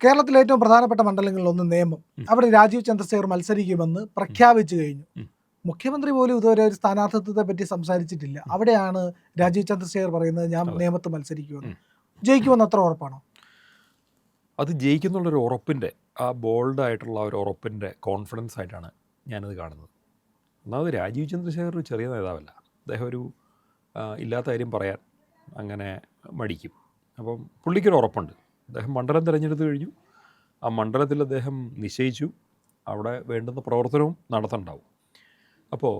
കേരളത്തിലെ ഏറ്റവും പ്രധാനപ്പെട്ട മണ്ഡലങ്ങളിലൊന്ന് നേമം. അവിടെ രാജീവ് ചന്ദ്രശേഖർ മത്സരിക്കുമെന്ന് പ്രഖ്യാപിച്ചു കഴിഞ്ഞു. മുഖ്യമന്ത്രി പോലും ഇതുവരെ ഒരു സ്ഥാനാർത്ഥിത്വത്തെ പറ്റി സംസാരിച്ചിട്ടില്ല. അവിടെയാണ് രാജീവ് ചന്ദ്രശേഖർ പറയുന്നത് ഞാൻ നേമത്ത് മത്സരിക്കുമെന്ന്. ജയിക്കുമെന്ന് അത്ര ഉറപ്പാണോ? അത് ജയിക്കുന്നുള്ളൊരു ഉറപ്പിൻ്റെ, ആ ബോൾഡായിട്ടുള്ള ഒരു ഉറപ്പിൻ്റെ കോൺഫിഡൻസ് ആയിട്ടാണ് ഞാനത് കാണുന്നത്. ഒന്നാമത് രാജീവ് ചന്ദ്രശേഖർ ഒരു ചെറിയ നേതാവല്ല. അദ്ദേഹം ഒരു ഇല്ലാത്ത കാര്യം പറയാൻ അങ്ങനെ മടിക്കും. അപ്പം പുള്ളിക്കൊരു ഉറപ്പുണ്ട്. അദ്ദേഹം മണ്ഡലം തിരഞ്ഞെടുത്ത് കഴിഞ്ഞു. ആ മണ്ഡലത്തിൽ അദ്ദേഹം നിശ്ചയിച്ചു. അവിടെ വേണ്ടുന്ന പ്രവർത്തനവും നടത്തുന്നുണ്ടാവും. അപ്പോൾ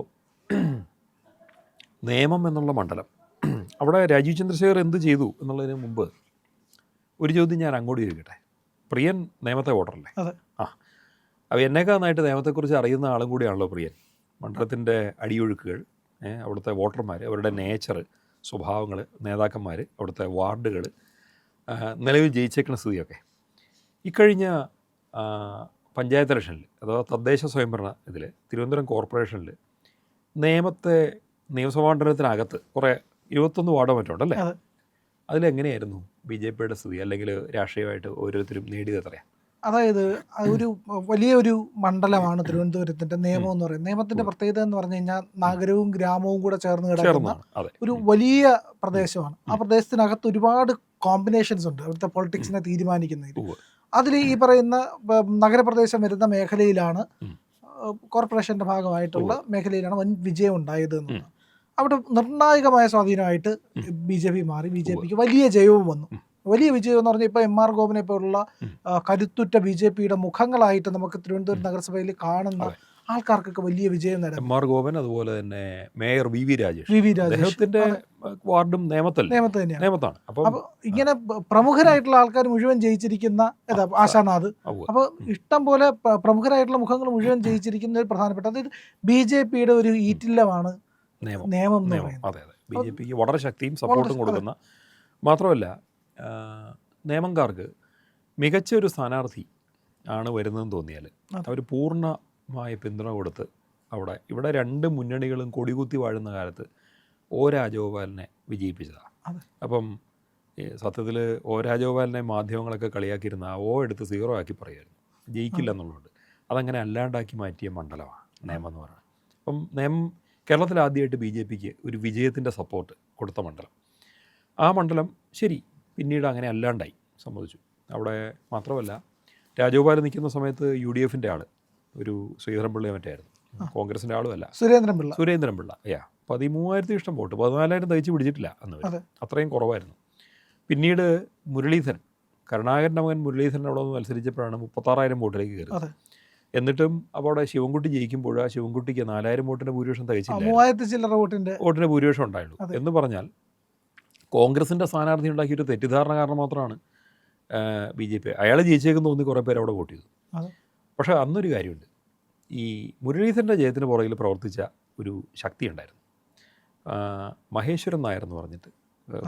നേമം എന്നുള്ള മണ്ഡലം, അവിടെ രാജീവ് ചന്ദ്രശേഖർ എന്ത് ചെയ്തു എന്നുള്ളതിന് മുമ്പ് ഒരു ചോദ്യം ഞാൻ അങ്ങോട്ട് ചോദിക്കട്ടെ. പ്രിയൻ നേമത്തെ വോട്ടറല്ലേ? അപ്പോൾ എന്നേക്കാൾ നന്നായിട്ട് നേമത്തെക്കുറിച്ച് അറിയുന്ന ആളും കൂടിയാണല്ലോ പ്രിയൻ. മണ്ഡലത്തിൻ്റെ അടിയൊഴുക്കുകൾ, അവിടുത്തെ വോട്ടർമാർ, അവരുടെ നേച്ചർ, സ്വഭാവങ്ങൾ, നേതാക്കന്മാർ, അവിടുത്തെ വാർഡുകൾ, നിലവിൽ ജയിച്ചേക്കുന്ന സ്ഥിതിയൊക്കെ. ഇക്കഴിഞ്ഞ പഞ്ചായത്ത് ഇലക്ഷനിൽ അഥവാ തദ്ദേശ സ്വയംഭരണ ഇതിൽ തിരുവനന്തപുരം കോർപ്പറേഷനിൽ നേമത്തെ നിയമസഭാ മണ്ഡലത്തിനകത്ത് കുറേ 21 വാർഡോ മറ്റുണ്ടല്ലേ? അതിലെങ്ങനെയായിരുന്നു ബി ജെ പിയുടെ സ്ഥിതി, അല്ലെങ്കിൽ രാഷ്ട്രീയമായിട്ട് ഓരോരുത്തരും നേടിയത് എത്രയാണ്? അതായത് ഒരു വലിയൊരു മണ്ഡലമാണ് തിരുവനന്തപുരത്തിന്റെ നേമം എന്ന് പറയുന്നത്. നേമത്തിന്റെ പ്രത്യേകത എന്ന് പറഞ്ഞു കഴിഞ്ഞാൽ നഗരവും ഗ്രാമവും കൂടെ ചേർന്ന് കിടക്കുന്ന ഒരു വലിയ പ്രദേശമാണ്. ആ പ്രദേശത്തിനകത്ത് ഒരുപാട് കോമ്പിനേഷൻസ് ഉണ്ട് അവിടുത്തെ പൊളിറ്റിക്സിനെ തീരുമാനിക്കുന്നതിൽ. അതിൽ ഈ പറയുന്ന നഗരപ്രദേശം വരുന്ന മേഖലയിലാണ്, കോർപ്പറേഷന്റെ ഭാഗമായിട്ടുള്ള മേഖലയിലാണ് വൻ വിജയം ഉണ്ടായത് എന്നുള്ളത്. അവിടെ നിർണായകമായ സ്വാധീനമായിട്ട് ബി ജെ പി മാറി. ബി ജെ പിക്ക് വലിയ ജയവും വന്നു. വലിയ വിജയം എന്ന് പറഞ്ഞാൽ ഇപ്പോൾ എം.ആർ. ഗോപനെ പോലുള്ള കരുത്തുറ്റ ബി ജെ പിയുടെ മുഖങ്ങളായിട്ട് നമുക്ക് തിരുവനന്തപുരം നഗരസഭയിൽ കാണുന്ന ആൾക്കാർക്കൊക്കെ വലിയ വിജയം നേടാം. എം.ആർ. ഗോപൻ, അതുപോലെ തന്നെ മേയർ വി വി രാജേഷിന്റെ വാർഡും നേമത്താണ്. അപ്പോൾ ഇങ്ങനെ പ്രമുഖരായിട്ടുള്ള ആൾക്കാർ മുഴുവൻ ജയിച്ചിരിക്കുന്ന ആശാനാഥ്. അപ്പോൾ ഇഷ്ടം പോലെ പ്രമുഖരായിട്ടുള്ള മുഖങ്ങൾ മുഴുവൻ ജയിച്ചിരിക്കുന്ന ഒരു പ്രധാനപ്പെട്ട, അതായത് ബി ജെ പിയുടെ ഒരു ഈറ്റില്ലമാണ് നേമം എന്ന് പറയുന്നത്. അതെ, ബി ജെ പിക്ക് വളരെ ശക്തിയും സപ്പോർട്ടും കൊടുക്കുന്ന, മാത്രമല്ല നേമംകാർക്ക് മികച്ച ഒരു സ്ഥാനാർത്ഥി ആണ് വരുന്നതെന്ന് തോന്നിയാൽ അവർ പൂർണ്ണമായ പിന്തുണ കൊടുത്ത് ഇവിടെ രണ്ട് മുന്നണികളും കൊടികുത്തി വാഴുന്ന കാലത്ത് ഒ രാജഗോപാലിനെ വിജയിപ്പിച്ചതാണ്. അപ്പം സത്യത്തിൽ ഒ രാജഗോപാലിനെ മാധ്യമങ്ങളൊക്കെ കളിയാക്കിയിരുന്ന ആ ഓ എടുത്ത് 0 ആക്കി പറയുമായിരുന്നു, ജയിക്കില്ല എന്നുള്ളതുകൊണ്ട്. അതങ്ങനെ അല്ലാണ്ടാക്കി മാറ്റിയ മണ്ഡലമാണ് നേമം എന്ന് പറയുന്നത്. അപ്പം നേമം കേരളത്തിൽ ആദ്യമായിട്ട് ബി ജെ പിക്ക് ഒരു വിജയത്തിൻ്റെ സപ്പോർട്ട് കൊടുത്ത മണ്ഡലം. ആ മണ്ഡലം ശരി പിന്നീട് അങ്ങനെ അല്ലാണ്ടായി സംഭവിച്ചു. അവിടെ മാത്രമല്ല, രാജഗോപാൽ നിൽക്കുന്ന സമയത്ത് യു ഡി എഫിൻ്റെ ആൾ ഒരു ശ്രീധരൻപിള്ള മറ്റായിരുന്നു, കോൺഗ്രസിൻ്റെ ആളുമല്ല, സുരേന്ദ്രൻപിള്ള. 13,000 ഇഷ്ടം വോട്ട്, 14,000 തയ്ച്ച് പിടിച്ചിട്ടില്ല അന്ന്, അത്രയും കുറവായിരുന്നു. പിന്നീട് മുരളീധരൻ, കരുണാകരൻ്റെ മകൻ മുരളീധരൻ അവിടെ നിന്ന് മത്സരിച്ചപ്പോഴാണ് 36,000 വോട്ടിലേക്ക് കയറിയത്. എന്നിട്ടും അപ്പോൾ അവിടെ ശിവൻകുട്ടി ജയിക്കുമ്പോൾ ആ ശിവൻകുട്ടിക്ക് 4,000 വോട്ടിൻ്റെ ഭൂരിപക്ഷം തികച്ചില്ല, 3,000 വോട്ടിൻ്റെ ഭൂരിപക്ഷം ഉണ്ടായുള്ളൂ. എന്ന് പറഞ്ഞാൽ കോൺഗ്രസിൻ്റെ സ്ഥാനാർത്ഥി ഉണ്ടാക്കിയൊരു തെറ്റിദ്ധാരണ കാരണം മാത്രമാണ് ബി ജെ പി അയാൾ ജയിച്ചേക്കെന്ന് തോന്നി കുറേ പേര് അവിടെ വോട്ട് ചെയ്തു. പക്ഷേ അന്നൊരു കാര്യമുണ്ട്, ഈ മുരളീധരൻ്റെ ജയത്തിന് പുറകിൽ പ്രവർത്തിച്ച ഒരു ശക്തി ഉണ്ടായിരുന്നു. മഹേശ്വരൻ നായർ എന്ന് പറഞ്ഞിട്ട്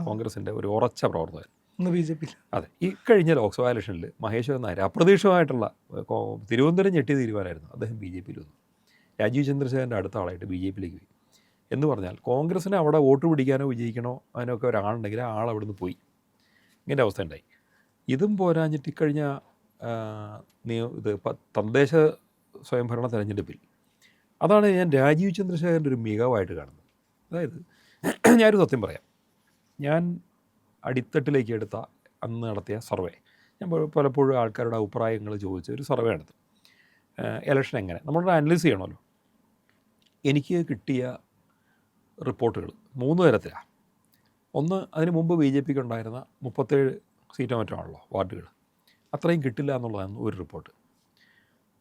കോൺഗ്രസിൻ്റെ ഒരു ഉറച്ച പ്രവർത്തകൻ ബി ജെ പി. അതെ, ഈ കഴിഞ്ഞ ലോക്സഭാ ഇലക്ഷനിൽ മഹേശ്വരൻ നായർ അപ്രതീക്ഷിതമായിട്ടുള്ള തിരുവനന്തപുരം ഞെട്ടിയ തീരുമാനമായിരുന്നു. അദ്ദേഹം ബി ജെ പിയിൽ വന്നു, രാജീവ് ചന്ദ്രശേഖരൻ്റെ അടുത്ത ആളായിട്ട് ബി ജെ പിയിലേക്ക് പോയി. എന്ന് പറഞ്ഞാൽ കോൺഗ്രസ്സിന് അവിടെ വോട്ട് പിടിക്കാനോ വിജയിക്കണോ അതിനൊക്കെ ഒരാളുണ്ടെങ്കിൽ ആ ആൾ അവിടുന്ന് പോയി. ഇങ്ങനെ അവസ്ഥ ഉണ്ടായി. ഇതും പോരാഞ്ഞിട്ട് ഇക്കഴിഞ്ഞ തദ്ദേശ സ്വയംഭരണ തെരഞ്ഞെടുപ്പിൽ അതാണ് ഞാൻ രാജീവ് ചന്ദ്രശേഖരൻ്റെ ഒരു മികവായിട്ട് കാണുന്നത്. അതായത് ഞാനൊരു സത്യം പറയാം, ഞാൻ അടിത്തട്ടിലേക്ക് എടുത്ത അന്ന് നടത്തിയ സർവേ, ഞാൻ പലപ്പോഴും ആൾക്കാരുടെ അഭിപ്രായങ്ങൾ ചോദിച്ച ഒരു സർവേ നടത്തും. ഇലക്ഷൻ എങ്ങനെ നമ്മളൊരു അനലൈസ് ചെയ്യണമല്ലോ. എനിക്ക് കിട്ടിയ റിപ്പോർട്ടുകൾ 3 തരത്തിലാണ്. ഒന്ന്, അതിന് മുമ്പ് ബി ജെ പിക്ക് ഉണ്ടായിരുന്ന 37 സീറ്റോ മറ്റോ ആണല്ലോ വാർഡുകൾ, അത്രയും കിട്ടില്ല എന്നുള്ളതാണ് ഒരു റിപ്പോർട്ട്.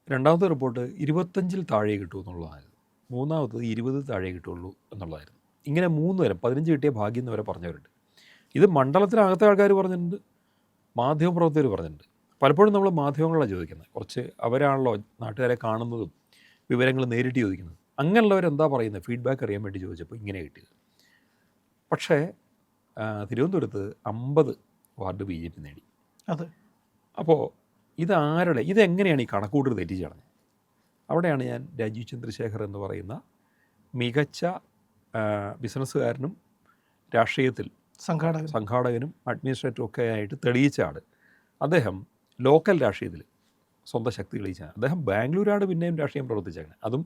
രണ്ടാമത്തെ റിപ്പോർട്ട് 25-ൽ താഴെ കിട്ടൂ എന്നുള്ളതായിരുന്നു. മൂന്നാമത്തത് 20 താഴെ കിട്ടുള്ളൂ എന്നുള്ളതായിരുന്നു. ഇങ്ങനെ 3 തരം, 15 കിട്ടിയ ഭാഗ്യം എന്ന് വരെ പറഞ്ഞവരുണ്ട്. ഇത് മണ്ഡലത്തിനകത്തെ ആൾക്കാർ പറഞ്ഞിട്ടുണ്ട്, മാധ്യമപ്രവർത്തകർ പറഞ്ഞിട്ടുണ്ട്. പലപ്പോഴും നമ്മൾ മാധ്യമങ്ങളാണ് ചോദിക്കുന്നത്, കുറച്ച് അവരാണല്ലോ നാട്ടുകാരെ കാണുന്നതും വിവരങ്ങൾ നേരിട്ട് ചോദിക്കുന്നത്. അങ്ങനെയുള്ളവരെന്താ പറയുന്നത്, ഫീഡ്ബാക്ക് അറിയാൻ വേണ്ടി ചോദിച്ചപ്പോൾ ഇങ്ങനെ കിട്ടിയത്. പക്ഷേ തിരുവനന്തപുരത്ത് 50 വാർഡ് ബി ജെ പി നേടി. അപ്പോൾ ഇതെങ്ങനെയാണ് ഈ കണക്കൂട്ടൽ തെറ്റിച്ച് കളഞ്ഞത്? അവിടെയാണ് ഞാൻ രാജീവ് ചന്ദ്രശേഖർ എന്ന് പറയുന്ന മികച്ച ബിസിനസ്സുകാരനും രാഷ്ട്രീയത്തിൽ സംഘാടകനും അഡ്മിനിസ്ട്രേറ്ററും ഒക്കെ ആയിട്ട് തെളിയിച്ച ആൾ. അദ്ദേഹം ലോക്കൽ രാഷ്ട്രീയത്തിൽ സ്വന്തം ശക്തി തെളിയിച്ചാണ്. അദ്ദേഹം ബാംഗ്ലൂരാണ് പിന്നെയും രാഷ്ട്രീയം പ്രവർത്തിച്ചേക്കുന്നത്. അതും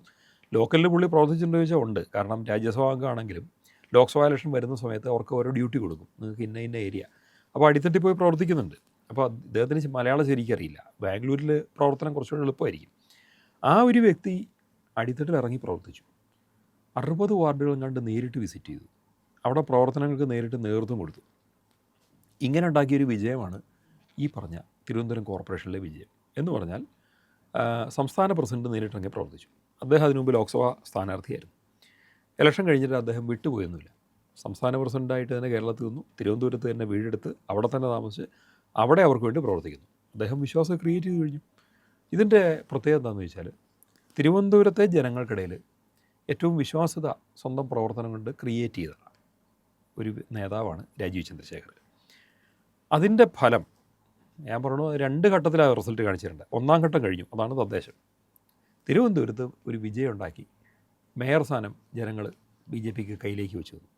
ലോക്കലിൽ പുള്ളി പ്രവർത്തിച്ചിട്ടുണ്ടോ ചോദിച്ചാൽ ഉണ്ട്. കാരണം രാജ്യസഭാ അംഗമാണെങ്കിലും ലോക്സഭാ ഇലക്ഷൻ വരുന്ന സമയത്ത് അവർക്ക് ഓരോ ഡ്യൂട്ടി കൊടുക്കും, നിങ്ങൾക്ക് ഇന്ന ഏരിയ. അപ്പോൾ അടിത്തട്ടിൽ പോയി പ്രവർത്തിക്കുന്നുണ്ട്. അപ്പോൾ അദ്ദേഹത്തിന് മലയാളം ശരിക്കറിയില്ല. ബാംഗ്ലൂരിൽ പ്രവർത്തനം കുറച്ചുകൂടി എളുപ്പമായിരിക്കും. ആ ഒരു വ്യക്തി അടിത്തട്ടിൽ ഇറങ്ങി പ്രവർത്തിച്ചു. 60 വാർഡുകളും കണ്ട് നേരിട്ട് വിസിറ്റ് ചെയ്തു. അവിടെ പ്രവർത്തനങ്ങൾക്ക് നേരിട്ട് നേതൃത്വം കൊടുത്തു. ഇങ്ങനെ ഉണ്ടാക്കിയൊരു വിജയമാണ് ഈ പറഞ്ഞ തിരുവനന്തപുരം കോർപ്പറേഷനിലെ വിജയം. എന്ന് പറഞ്ഞാൽ സംസ്ഥാന പ്രസിഡന്റ് നേരിട്ടിറങ്ങി പ്രവർത്തിച്ചു. അദ്ദേഹം അതിനു മുമ്പ് ലോക്സഭാ സ്ഥാനാർത്ഥിയായിരുന്നു. ഇലക്ഷൻ കഴിഞ്ഞിട്ട് അദ്ദേഹം വിട്ടുപോയൊന്നുമില്ല. സംസ്ഥാന പ്രസിഡൻ്റായിട്ട് തന്നെ കേരളത്തിൽ നിന്നു, തിരുവനന്തപുരത്ത് തന്നെ വീടെടുത്ത് അവിടെ തന്നെ താമസിച്ച് അവിടെ അവർക്ക് വേണ്ടി പ്രവർത്തിക്കുന്നു. അദ്ദേഹം വിശ്വാസം ക്രിയേറ്റ് ചെയ്ത് കഴിഞ്ഞു. ഇതിൻ്റെ പ്രത്യേകത എന്താണെന്ന് വെച്ചാൽ തിരുവനന്തപുരത്തെ ജനങ്ങൾക്കിടയിൽ ഏറ്റവും വിശ്വാസ്യത സ്വന്തം പ്രവർത്തനം കൊണ്ട് ക്രിയേറ്റ് ചെയ്ത ഒരു നേതാവാണ് രാജീവ് ചന്ദ്രശേഖർ. അതിൻ്റെ ഫലം ഞാൻ പറഞ്ഞു 2 ഘട്ടത്തിലാണ് റിസൾട്ട് കാണിച്ചിട്ടുണ്ട്. 1-ാം ഘട്ടം കഴിഞ്ഞു, അതാണ് തദ്ദേശം. തിരുവനന്തപുരത്ത് ഒരു വിജയം ഉണ്ടാക്കി മേയർ സ്ഥാനം ജനങ്ങൾ BJPക്ക് കയ്യിലേക്ക് വെച്ചു തന്നു.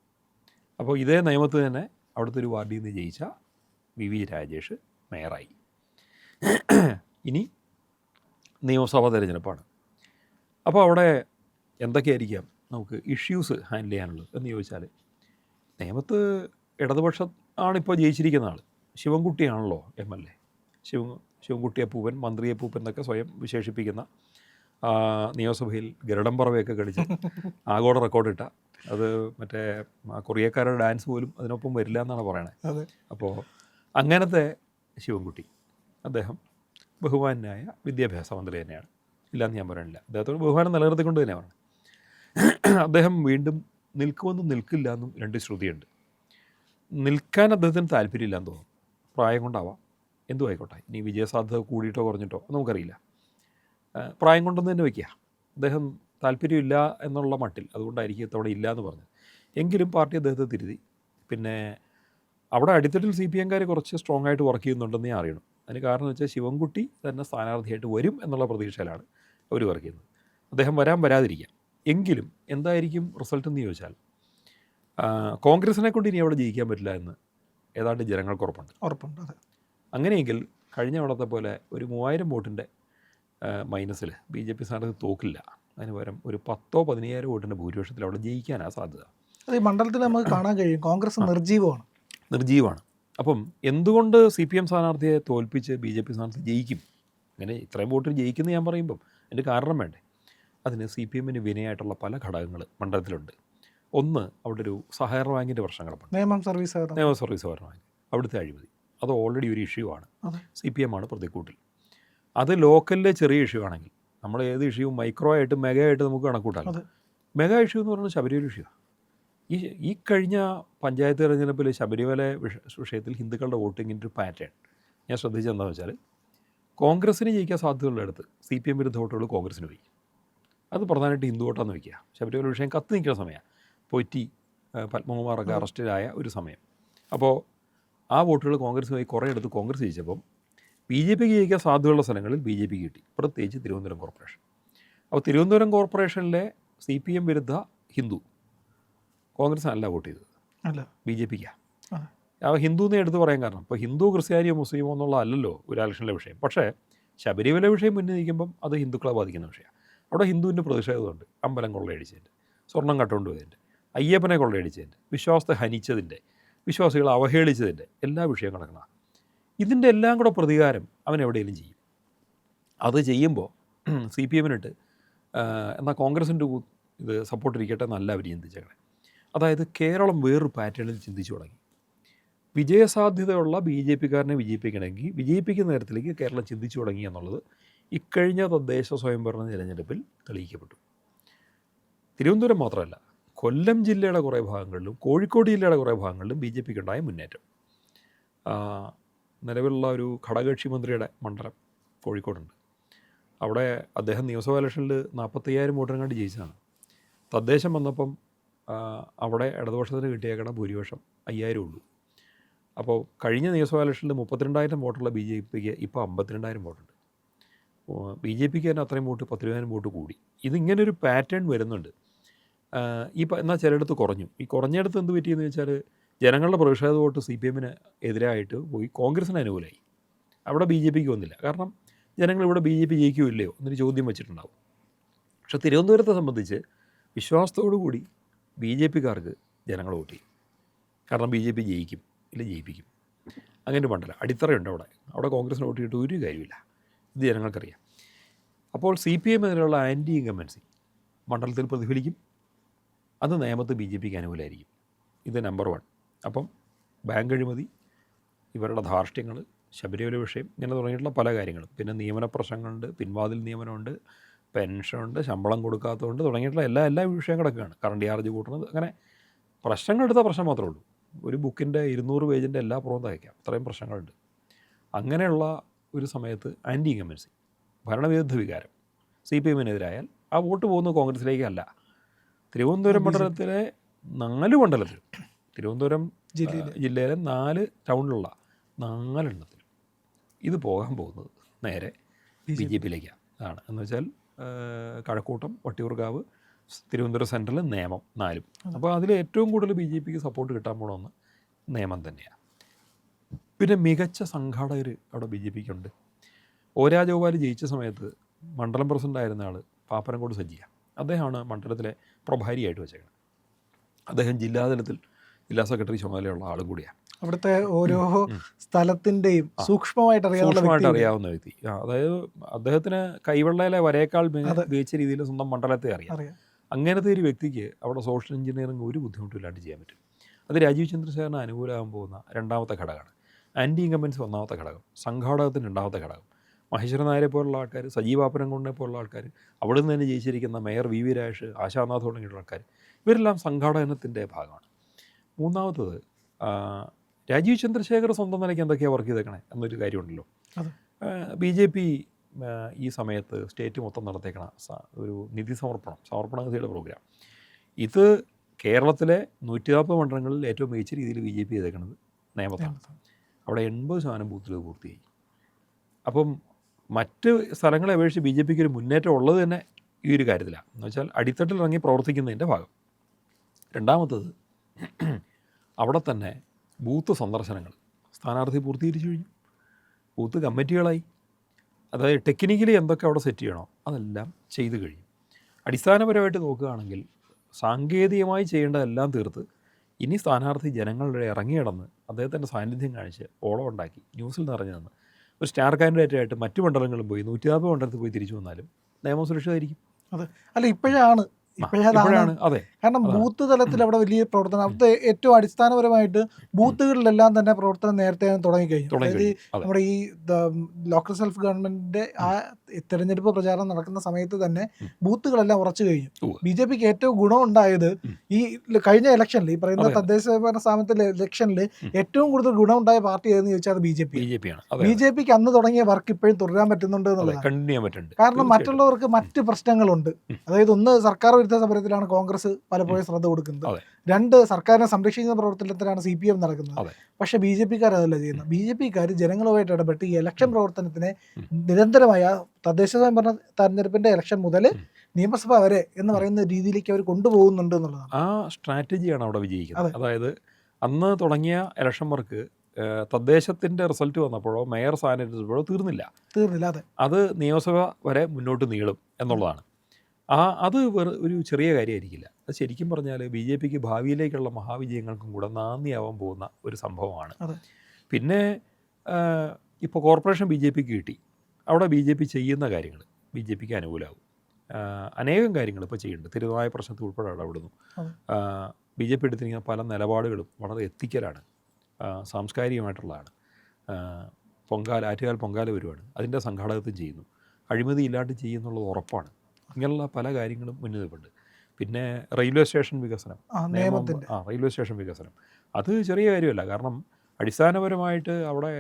അപ്പോൾ ഇതേ നിയമത്തിൽ തന്നെ അവിടുത്തെ ഒരു വാർഡിൽ നിന്ന് ജയിച്ച VV രാജേഷ് മേയറായി. ഇനി നിയമസഭാ തെരഞ്ഞെടുപ്പാണ്. അപ്പോൾ അവിടെ എന്തൊക്കെയായിരിക്കാം നമുക്ക് ഇഷ്യൂസ് ഹാൻഡിൽ ചെയ്യാനുള്ളത് എന്ന് ചോദിച്ചാൽ, നിയമത്ത് ഇടതുപക്ഷം ആണിപ്പോൾ ജയിച്ചിരിക്കുന്ന ആൾ. ശിവൻകുട്ടിയാണല്ലോ MLA. ശിവൻകുട്ടി അപ്പൂപ്പൻ, മന്ത്രി അപ്പൂപ്പൻ എന്നൊക്കെ സ്വയം വിശേഷിപ്പിക്കുന്ന നിയമസഭയിൽ ഗരുഡൻ പറവയൊക്കെ കടിച്ച് ആഗോള റെക്കോർഡിട്ട, അത് മറ്റേ കൊറിയക്കാരുടെ ഡാൻസ് പോലും അതിനൊപ്പം വരില്ല എന്നാണ് പറയണത്. അപ്പോൾ അങ്ങനത്തെ ശിവൻകുട്ടി അദ്ദേഹം ബഹുമാനായ വിദ്യാഭ്യാസ മന്ത്രി തന്നെയാണ്, ഇല്ലയെന്ന് ഞാൻ പറയണില്ല. അദ്ദേഹത്തോട് ബഹുമാനം നിലനിർത്തിക്കൊണ്ട് തന്നെ പറഞ്ഞു. അദ്ദേഹം വീണ്ടും നിൽക്കുമെന്നും നിൽക്കില്ല എന്നും 2 ശ്രുതിയുണ്ട്. നിൽക്കാൻ അദ്ദേഹത്തിന് താല്പര്യമില്ലാന്ന് തോന്നുന്നു. പ്രായം കൊണ്ടാവാം, എന്തു ആയിക്കോട്ടെ. ഇനി വിജയസാധ്യത കൂടിയിട്ടോ കുറഞ്ഞിട്ടോ നമുക്കറിയില്ല. പ്രായം കൊണ്ടൊന്ന് തന്നെ വയ്ക്കുക. അദ്ദേഹം താല്പര്യമില്ല എന്നുള്ള മട്ടിൽ, അതുകൊണ്ടായിരിക്കും ഇത്തവണ ഇല്ല എന്ന് പറഞ്ഞത്. എങ്കിലും പാർട്ടി അദ്ദേഹത്തെ തിരുതി. പിന്നെ അവിടെ അടിത്തട്ടിൽ CPM-കാർ കുറച്ച് സ്ട്രോങ് ആയിട്ട് വർക്ക് ചെയ്യുന്നുണ്ടെന്ന് ഞാൻ അറിയണം. അതിന് കാരണം വെച്ചാൽ ശിവൻകുട്ടി തന്നെ സ്ഥാനാർത്ഥിയായിട്ട് വരും എന്നുള്ള പ്രതീക്ഷയിലാണ് അവർ വർക്ക് ചെയ്യുന്നത്. അദ്ദേഹം വരാതിരിക്കാം. എങ്കിലും എന്തായിരിക്കും റിസൾട്ട് എന്ന് ചോദിച്ചാൽ, കോൺഗ്രസിനെ കൊണ്ട് ഇനി അവിടെ ജയിക്കാൻ പറ്റില്ല എന്ന് ഏതാണ്ട് ജനങ്ങൾക്ക് ഉറപ്പുണ്ട്. അങ്ങനെയെങ്കിൽ കഴിഞ്ഞ തവണത്തെ പോലെ ഒരു 3000 വോട്ടിൻ്റെ മൈനസിൽ BJP സ്ഥാനാർത്ഥി തോക്കില്ല. അതിന് പകരം ഒരു 10,000-15,000 വോട്ടിൻ്റെ ഭൂരിപക്ഷത്തിൽ അവിടെ ജയിക്കാനാണ് സാധ്യത. അത് ഈ മണ്ഡലത്തിൽ നമുക്ക് കാണാൻ കഴിയും. കോൺഗ്രസ് നിർജീവമാണ്. അപ്പം എന്തുകൊണ്ട് CPM സ്ഥാനാർത്ഥിയെ തോൽപ്പിച്ച് BJP സ്ഥാനാർത്ഥി ജയിക്കും? അങ്ങനെ ഇത്രയും വോട്ടിൽ ജയിക്കുന്ന ഞാൻ പറയുമ്പം അതിൻ്റെ കാരണം വേണ്ടേ? അതിന് CPM-ന് വിനയായിട്ടുള്ള പല ഘടകങ്ങൾ മണ്ഡലത്തിലുണ്ട്. ഒന്ന്, അവിടെ ഒരു സഹകരണ ബാങ്കിൻ്റെ പ്രശ്നം കിടപ്പുണ്ട്. നിയമ സർവീസ് സഹകരണ ബാങ്ക്, അവിടുത്തെ അഴിമതി, അത് ഓൾറെഡി ഒരു ഇഷ്യൂ ആണ്. CPM-ആണ് പ്രതിക്കൂട്ടിൽ. അത് ലോക്കലിലെ ചെറിയ ഇഷ്യൂ ആണെങ്കിൽ നമ്മൾ ഏത് ഇഷ്യൂ മൈക്രോ ആയിട്ട് മെഗാ ആയിട്ട് നമുക്ക് കണക്കൂട്ടാം. മെഗാ ഇഷ്യൂ എന്ന് പറയുന്നത് ശബരിമല ഇഷ്യൂ. ഈ കഴിഞ്ഞ പഞ്ചായത്ത് തെരഞ്ഞെടുപ്പിൽ ശബരിമല വിഷയത്തിൽ ഹിന്ദുക്കളുടെ വോട്ടിങ്ങിൻ്റെ ഒരു പാറ്റേൺ ഞാൻ ശ്രദ്ധിച്ചത് എന്താണെന്ന് വെച്ചാൽ, കോൺഗ്രസ്സിന് ജയിക്കാൻ സാധ്യതയുള്ളിടത്ത് CPM വിരുദ്ധ വോട്ടുകൾ കോൺഗ്രസ്സിന് പോയി. അത് പ്രധാനമായിട്ട് ഹിന്ദു വോട്ടാന്ന് വയ്ക്കുക. ശബരിമല വിഷയം കത്തി നിൽക്കുന്ന സമയമാണ്. പൊറ്റി പത്മകുമാറൊക്കെ അറസ്റ്റിലായ ഒരു സമയം. അപ്പോൾ ആ വോട്ടുകൾ കോൺഗ്രസ് പോയി കുറേ എടുത്ത് കോൺഗ്രസ് ജയിച്ചപ്പം BJPക്ക് ജയിക്കാൻ സാധ്യതയുള്ള സ്ഥലങ്ങളിൽ BJP കിട്ടി, പ്രത്യേകിച്ച് തിരുവനന്തപുരം കോർപ്പറേഷൻ. അപ്പോൾ തിരുവനന്തപുരം കോർപ്പറേഷനിലെ CPM വിരുദ്ധ ഹിന്ദു കോൺഗ്രസ്സിനല്ല വോട്ട് ചെയ്തത്, BJPക്കാണ്. ആ ഹിന്ദു എന്ന് എടുത്ത് പറയാൻ കാരണം, ഇപ്പോൾ ഹിന്ദു ക്രിസ്ത്യാനിയോ മുസ്ലിമോ എന്നുള്ള അല്ലല്ലോ ഒരു ഇലക്ഷനിലെ വിഷയം. പക്ഷേ ശബരിമല വിഷയം മുന്നിൽ നിൽക്കുമ്പം അത് ഹിന്ദുക്കളെ ബാധിക്കുന്ന വിഷയമാണ്. അവിടെ ഹിന്ദുവിൻ്റെ പ്രതിഷേധമുണ്ട്. അമ്പലം കൊള്ളയടിച്ചതിൻ്റെ, സ്വർണം കട്ടുകൊണ്ട് പോയതിൻ്റെ, അയ്യപ്പനെ കൊള്ളയടിച്ചതിൻ്റെ, വിശ്വാസത്തെ ഹനിച്ചതിൻ്റെ, വിശ്വാസികളെ അവഹേളിച്ചതിൻ്റെ എല്ലാ വിഷയവും കിടക്കണം. ഇതിൻ്റെ എല്ലാം കൂടെ പ്രതികാരം അവൻ എവിടെയെങ്കിലും ചെയ്യും. അത് ചെയ്യുമ്പോൾ CPM-നിട്ട് എന്നാൽ കോൺഗ്രസിൻ്റെ ഇത് സപ്പോർട്ട് ഇരിക്കട്ടെ എന്നല്ല അവർ ചിന്തിച്ചേക്കണേ. അതായത് കേരളം വേറൊരു പാറ്റേണിൽ ചിന്തിച്ചു തുടങ്ങി. വിജയസാധ്യതയുള്ള BJP-കാരനെ വിജയിപ്പിക്കണമെങ്കിൽ വിജയിപ്പിക്കുന്ന തരത്തിലേക്ക് കേരളം ചിന്തിച്ചു തുടങ്ങി എന്നുള്ളത് ഇക്കഴിഞ്ഞ തദ്ദേശ സ്വയംഭരണ തിരഞ്ഞെടുപ്പിൽ തെളിയിക്കപ്പെട്ടു. തിരുവനന്തപുരം മാത്രമല്ല, കൊല്ലം ജില്ലയുടെ കുറേ ഭാഗങ്ങളിലും കോഴിക്കോട് ജില്ലയുടെ കുറേ ഭാഗങ്ങളിലും BJPക്ക് ഉണ്ടായ മുന്നേറ്റം. നിലവിലുള്ള ഒരു ഘടകകക്ഷി മന്ത്രിയുടെ മണ്ഡലം കോഴിക്കോടുണ്ട്. അവിടെ അദ്ദേഹം നിയമസഭാ ഇലക്ഷനിൽ 45,000 വോട്ടിനെങ്ങാണ്ട് ജയിച്ചതാണ്. തദ്ദേശം വന്നപ്പം അവിടെ ഇടതുപക്ഷത്തിന് കിട്ടിയേക്കണ ഭൂരിപക്ഷം 5,000 ഉള്ളൂ. അപ്പോൾ കഴിഞ്ഞ നിയമസഭാ ഇലക്ഷനിൽ 32,000 വോട്ടുള്ള BJPക്ക് ഇപ്പോൾ 52,000 വോട്ടുണ്ട്. BJPക്ക് തന്നെ അത്രയും വോട്ട് 10,000 വോട്ട് കൂടി. ഇതിങ്ങനൊരു പാറ്റേൺ വരുന്നുണ്ട്. എന്നാൽ ചിലയിടത്ത് കുറഞ്ഞു. ഈ കുറഞ്ഞിടത്ത് എന്ത് പറ്റിയെന്ന് വെച്ചാൽ, ജനങ്ങളുടെ പ്രതിഷേധ വോട്ട് CPM-ന് എതിരായിട്ട് പോയി കോൺഗ്രസിന് അനുകൂലമായി. അവിടെ ബി ജെ പിക്ക് വന്നില്ല. കാരണം ജനങ്ങൾ ഇവിടെ ബി ജെ പി ജയിക്കുമോ ഇല്ലയോ എന്നൊരു ചോദ്യം വെച്ചിട്ടുണ്ടാവും. പക്ഷെ തിരുവനന്തപുരത്തെ സംബന്ധിച്ച് വിശ്വാസത്തോടു കൂടി ബി ജെ പിക്കാർക്ക് ജനങ്ങൾ വോട്ട് ചെയ്യും. കാരണം ബി ജെ പി ജയിക്കും, ഇല്ല ജയിപ്പിക്കും. അങ്ങനെ മണ്ഡലം അടിത്തറയുണ്ട് അവിടെ. അവിടെ കോൺഗ്രസിന് വോട്ട് ചെയ്തിട്ട് ഒരു കാര്യമില്ല. ഇത് ജനങ്ങൾക്കറിയാം. അപ്പോൾ സി പി എമ്മിനുള്ള ആൻറ്റി ഇൻകമ്പൻസി മണ്ഡലത്തിൽ പ്രതിഫലിക്കും. അത് നിയമത്ത് ബി ജെ പിക്ക് അനുകൂലമായിരിക്കും. ഇത് നമ്പർ 1. അപ്പം ബാങ്ക് അഴിമതി, ഇവരുടെ ധാർഷ്ട്യങ്ങൾ, ശബരിമല വിഷയം, ഇങ്ങനെ തുടങ്ങിയിട്ടുള്ള പല കാര്യങ്ങളും, പിന്നെ നിയമന പ്രശ്നങ്ങളുണ്ട്, പിൻവാതിൽ നിയമനമുണ്ട്, പെൻഷനുണ്ട്, ശമ്പളം കൊടുക്കാത്തതുകൊണ്ട് തുടങ്ങിയിട്ടുള്ള എല്ലാ വിഷയം കിടക്കുകയാണ്. കറണ്ട് ചാർജ് കൂട്ടുന്നത്, അങ്ങനെ പ്രശ്നങ്ങൾ എടുത്ത പ്രശ്നം മാത്രമേ ഉള്ളൂ. ഒരു ബുക്കിൻ്റെ 200 പേജിൻ്റെ എല്ലാ പുറവും തയ്ക്കാം. അത്രയും പ്രശ്നങ്ങളുണ്ട്. അങ്ങനെയുള്ള ഒരു സമയത്ത് ആൻറ്റി ഇൻകമ്പൻസി, ഭരണവിരുദ്ധ വികാരം സി പി എമ്മിനെതിരായാൽ ആ വോട്ട് പോകുന്നത് കോൺഗ്രസിലേക്കല്ല. തിരുവനന്തപുരം മണ്ഡലത്തിലെ 4 മണ്ഡലത്തിൽ, തിരുവനന്തപുരം ജില്ലയിലെ 4 ടൗണിലുള്ള 4 എണ്ണത്തിൽ ഇത് പോകാൻ പോകുന്നത് നേരെ ബി ജെ പിയിലേക്കാണ്. ആണ് എന്ന് വെച്ചാൽ കഴക്കൂട്ടം, വട്ടിയൂർക്കാവ്, തിരുവനന്തപുരം സെൻട്രൽ, നേമം 4. അപ്പോൾ അതിൽ ഏറ്റവും കൂടുതൽ ബി ജെ പിക്ക് സപ്പോർട്ട് കിട്ടാൻ പോകണമെന്ന് നേമം തന്നെയാണ്. പിന്നെ മികച്ച സംഘാടകർ അവിടെ ബി ജെ പിക്കുണ്ട്. ഒ രാജഗോപാൽ ജയിച്ച സമയത്ത് മണ്ഡലം പ്രസിഡൻ്റായിരുന്ന ആൾ പാപ്പനംകോട് സജ്ജിയ, അദ്ദേഹമാണ് മണ്ഡലത്തിലെ പ്രഭാരിയായിട്ട് വെച്ചേക്കുന്നത്. അദ്ദേഹം ജില്ലാതലത്തിൽ ജില്ലാ സെക്രട്ടറി ചുമതലയുള്ള ആളും കൂടിയാണ്. അവിടുത്തെ ഓരോ സ്ഥലത്തിൻ്റെയും സൂക്ഷ്മമായിട്ട് അറിയാവുന്ന വ്യക്തി. അതായത് അദ്ദേഹത്തിന് കൈവെള്ളയിലെ വരയേക്കാൾ മികച്ച രീതിയിൽ സ്വന്തം മണ്ഡലത്തെ അറിയാം. അങ്ങനത്തെ ഒരു വ്യക്തിക്ക് അവിടെ സോഷ്യൽ എഞ്ചിനീയറിംഗ് ഒരു ബുദ്ധിമുട്ടില്ലാണ്ട് ചെയ്യാൻ പറ്റും. അത് രാജീവ് ചന്ദ്രശേഖരന് അനുകൂലമാകാൻ പോകുന്ന 2ാമത്തെ ഘടകമാണ്. ആൻറ്റി ഇൻകമ്പൻസി 1ാമത്തെ ഘടകം, സംഘാടകത്തിന് 2ാമത്തെ ഘടകം. മഹേശ്വരൻ നായരെ പോലുള്ള ആൾക്കാർ, സജീവ് പാപ്പനംകോടിനെ പോലുള്ള ആൾക്കാർ, അവിടെ നിന്ന് തന്നെ ജയിച്ചിരിക്കുന്ന mayor V V Rajesh, Ashanath തുടങ്ങിയുള്ള ആൾക്കാർ, ഇവരെല്ലാം സംഘാടനത്തിൻ്റെ ഭാഗമാണ്. 3ാമത്തത് രാജീവ് ചന്ദ്രശേഖർ സ്വന്തം നിലയ്ക്ക് എന്തൊക്കെയാണ് വർക്ക് ചെയ്തേക്കണേ എന്നൊരു കാര്യമുണ്ടല്ലോ. ബി ജെ പി ഈ സമയത്ത് സ്റ്റേറ്റ് മൊത്തം നടത്തേക്കണ ഒരു നിധി സമർപ്പണ നിധിയുടെ പ്രോഗ്രാം, ഇത് കേരളത്തിലെ 140 മണ്ഡലങ്ങളിൽ ഏറ്റവും മികച്ച രീതിയിൽ ബി ജെ പി ചെയ്തേക്കുന്നത് നേമത്താണ്. അവിടെ 80% ബൂത്തുകൾ പൂർത്തിയായി. അപ്പം മറ്റ് സ്ഥലങ്ങളെ അപേക്ഷിച്ച് ബി ജെ പിക്ക് ഒരു മുന്നേറ്റം ഉള്ളത് തന്നെ ഈ ഒരു കാര്യത്തിലാണ്. എന്ന് വെച്ചാൽ അടിത്തട്ടിൽ ഇറങ്ങി പ്രവർത്തിക്കുന്നതിൻ്റെ ഭാഗം. 2ാമത്തത് അവിടെ തന്നെ ബൂത്ത് സന്ദർശനങ്ങൾ, സ്ഥാനാർത്ഥി പൂർത്തീകരിച്ചു കഴിഞ്ഞു, ബൂത്ത് കമ്മിറ്റികളായി. അതായത് ടെക്നിക്കലി എന്തൊക്കെ അവിടെ സെറ്റ് ചെയ്യണോ അതെല്ലാം ചെയ്തു കഴിഞ്ഞു. അടിസ്ഥാനപരമായിട്ട് നോക്കുകയാണെങ്കിൽ സാങ്കേതികമായി ചെയ്യേണ്ടതെല്ലാം തീർത്ത് ഇനി സ്ഥാനാർത്ഥി ജനങ്ങളുടെ ഇറങ്ങിയിടന്ന് അദ്ദേഹത്തിൻ്റെ സാന്നിധ്യം കാണിച്ച് ഓളം ഉണ്ടാക്കി ന്യൂസിൽ നിറഞ്ഞു നിന്ന് ഒരു സ്റ്റാർ കാൻഡിഡേറ്റായിട്ട് മറ്റു മണ്ഡലങ്ങളും പോയി 140 മണ്ഡലത്തിൽ പോയി തിരിച്ചു വന്നാലും നിയമം സുരക്ഷിതമായിരിക്കും. അതെ, അല്ല ഇപ്പോഴാണ് അതെ. കാരണം ബൂത്ത് തലത്തിൽ അവിടെ വലിയ പ്രവർത്തനം, അവിടുത്തെ ഏറ്റവും അടിസ്ഥാനപരമായിട്ട് ബൂത്തുകളിലെല്ലാം തന്നെ പ്രവർത്തനം നേരത്തെ തുടങ്ങിക്കഴിഞ്ഞു. അതായത് നമ്മുടെ ഈ ലോക്കൽ സെൽഫ് ഗവൺമെന്റിന്റെ ആ തെരഞ്ഞെടുപ്പ് പ്രചാരണം നടക്കുന്ന സമയത്ത് തന്നെ ബൂത്തുകളെല്ലാം ഉറച്ചു കഴിഞ്ഞു. ബി ജെ പിക്ക് ഏറ്റവും ഗുണമുണ്ടായത് ഈ കഴിഞ്ഞ ഇലക്ഷനിൽ, ഈ പറയുന്ന തദ്ദേശ ഭരണ സ്ഥാപനത്തിലെ ഇലക്ഷനിൽ ഏറ്റവും കൂടുതൽ ഗുണമുണ്ടായ പാർട്ടി ഏതെന്ന് ചോദിച്ചാൽ അത് ബി ജെ പി ആണ്. ബി ജെ പിക്ക് അന്ന് തുടങ്ങിയ വർക്ക് ഇപ്പോഴും തുടരാൻ പറ്റുന്നുണ്ട് എന്നുള്ളതാണ്. കാരണം മറ്റുള്ളവർക്ക് മറ്റ് പ്രശ്നങ്ങളുണ്ട്. അതായത് ഒന്ന്, സർക്കാർ വിരുദ്ധ സമരത്തിലാണ് കോൺഗ്രസ് പലപ്പോഴും ശ്രദ്ധ കൊടുക്കുന്നത്. 2, സർക്കാരിനെ സംരക്ഷിക്കുന്ന പ്രവർത്തനത്തിലാണ് CPM നടക്കുന്നത്. പക്ഷെ ബി ജെ പിക്കാർ അതല്ല ചെയ്യുന്നത്. ബി ജെ പിക്കാർ ജനങ്ങളുമായിട്ട് ഇടപെട്ട് ഈ ഇലക്ഷൻ പ്രവർത്തനത്തിനെ നിരന്തരമായ തദ്ദേശ സ്വയംഭരണ തെരഞ്ഞെടുപ്പിന്റെ ഇലക്ഷൻ മുതൽ നിയമസഭ വരെ എന്ന് പറയുന്ന രീതിയിലേക്ക് അവർ കൊണ്ടുപോകുന്നുണ്ട് എന്നുള്ളതാണ്. ആ സ്ട്രാറ്റജിയാണ് അവിടെ വിജയിക്കുന്നത്. അതായത് അന്ന് തുടങ്ങിയ ഇലക്ഷൻ വർക്ക് തദ്ദേശത്തിൻ്റെ റിസൾട്ട് വന്നപ്പോഴോ മേയർ സ്ഥാനത്തോഴോ തീർന്നില്ല. അതെ, അത് നിയമസഭ വരെ മുന്നോട്ട് നീളും എന്നുള്ളതാണ്. അത് ഒരു ചെറിയ കാര്യമായിരിക്കില്ല. അത് ശരിക്കും പറഞ്ഞാൽ ബി ജെ പിക്ക് ഭാവിയിലേക്കുള്ള മഹാവിജയങ്ങൾക്കും കൂടെ നാന്ദിയാവാൻ പോകുന്ന ഒരു സംഭവമാണ്. പിന്നെ ഇപ്പോൾ കോർപ്പറേഷൻ ബി ജെ പിക്ക് കിട്ടി. അവിടെ ബി ജെ പി ചെയ്യുന്ന കാര്യങ്ങൾ ബി ജെ പിക്ക് അനുകൂലമാകും. അനേകം കാര്യങ്ങൾ ഇപ്പോൾ ചെയ്യുന്നുണ്ട്. തിരുനാവായ പ്രശ്നത്തിൽ ഉൾപ്പെടെ ഇടപെടുന്നു. ബി ജെ പി എടുത്തിരിക്കുന്ന പല നിലപാടുകളും വളരെ എത്തിക്കലാണ്, സാംസ്കാരികമായിട്ടുള്ളതാണ്. ആറ്റുകാൽ പൊങ്കാല വരുവാണ്, അതിൻ്റെ സംഘാടകത്വം ചെയ്യുന്നു. അഴിമതി ഇല്ലാണ്ട് ചെയ്യുന്നുള്ളത് ഉറപ്പാണ്. ഇങ്ങനെയുള്ള പല കാര്യങ്ങളും മുന്നിലുണ്ട്. പിന്നെ റെയിൽവേ സ്റ്റേഷൻ വികസനം, റെയിൽവേ സ്റ്റേഷൻ വികസനം അത് ചെറിയ കാര്യമല്ല. കാരണം അടിസ്ഥാനപരമായിട്ട് അവിടെ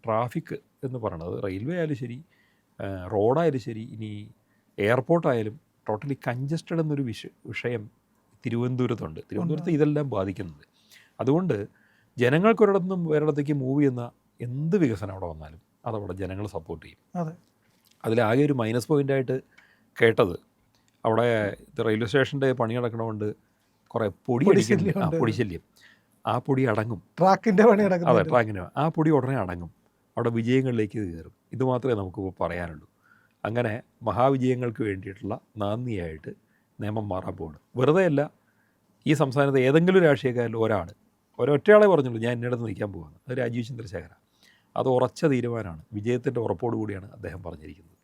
ട്രാഫിക് എന്ന് പറയുന്നത് റെയിൽവേ ആയാലും ശരി, റോഡായാലും ശരി, ഇനി എയർപോർട്ടായാലും ടോട്ടലി കഞ്ചസ്റ്റഡ് എന്നൊരു വിഷയം തിരുവനന്തപുരത്തുണ്ട്. തിരുവനന്തപുരത്ത് ഇതെല്ലാം ബാധിക്കുന്നുണ്ട്. അതുകൊണ്ട് ജനങ്ങൾക്കൊരിടത്തുനിന്നും വേറൊരിടത്തേക്ക് മൂവ് ചെയ്യുന്ന എന്ത് വികസനം അവിടെ വന്നാലും അതവിടെ ജനങ്ങൾ സപ്പോർട്ട് ചെയ്യും. അതിലാകെ ഒരു മൈനസ് പോയിൻ്റായിട്ട് കേട്ടത്, അവിടെ റെയിൽവേ സ്റ്റേഷൻ്റെ പണി നടക്കണതുകൊണ്ട് കുറേ പൊടിശല്യം. ആ പൊടി അടങ്ങും. ട്രാക്കിൻ്റെ പണി നടക്കും. അതെ, ട്രാക്കിൻ്റെ ആ പൊടി ഉടനെ അടങ്ങും. അവിടെ വിജയങ്ങളിലേക്ക് കയറും. ഇതുമാത്രമേ നമുക്കിപ്പോൾ പറയാനുള്ളൂ. അങ്ങനെ മഹാവിജയങ്ങൾക്ക് വേണ്ടിയിട്ടുള്ള നാന്ദിയായിട്ട് നിയമം മാറാൻ പോവാണ്. വെറുതെയല്ല, ഈ സംസ്ഥാനത്ത് ഏതെങ്കിലും രാഷ്ട്രീയക്കാരിൽ ഒരൊറ്റയാളെ പറഞ്ഞുള്ളൂ ഞാൻ ഇന്നിടത്ത് നിൽക്കാൻ പോവാണ്. അത് രാജീവ് ചന്ദ്രശേഖര. അത് ഉറച്ച തീരുമാനമാണ്. വിജയത്തിൻ്റെ ഉറപ്പോടു കൂടിയാണ് അദ്ദേഹം പറഞ്ഞിരിക്കുന്നത്.